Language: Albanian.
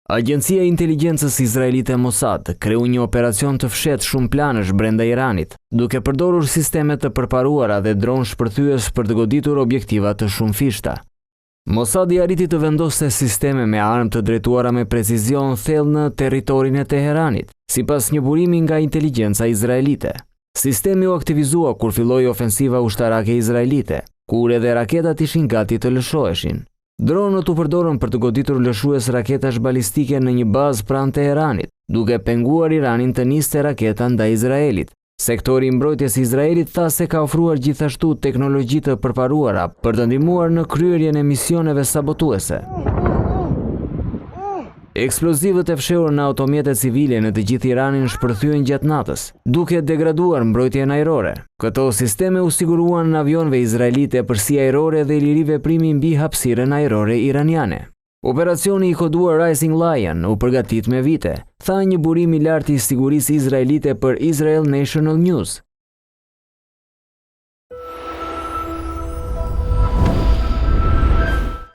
Agjencia e Inteligjencës Izraelite Mossad kreu një operacion të fshehtë shumë planësh brenda Iranit, duke përdorur sisteme të përparuara dhe dronë shpërthyes për të goditur objektiva të shumëfishta. Mossad i arriti të vendosë sisteme me armë të drejtuara me precizion thellë në territorin e Teheranit, sipas një burimi nga inteligjenca izraelite. Sistemi u aktivizua kur filloi ofensiva ushtarake izraelite, kur edhe raketat ishin gati të lëshoheshin. Dronët u përdorën për të goditur lëshues raketash balistike në një bazë pranë Teheranit, duke penguar Iranin të niste raketa ndaj Izraelit. Sektori i mbrojtjes i Izraelit tha se ka ofruar gjithashtu teknologji të përparuara për të ndihmuar në kryerjen e misioneve sabotuese. Eksplozivët e fshehur në automjete civile në të gjithë Iranin shpërthyen gjatë natës, duke degraduar mbrojtjen ajrore. Këto sisteme u siguruan në avionëve izraelite përsi ajrore dhe liri veprimi mbi hapësirën ajrore iraniane. Operacioni i koduar Rising Lion u përgatit me vite, tha një burim i lartë i sigurisë izraelite për Israel National News.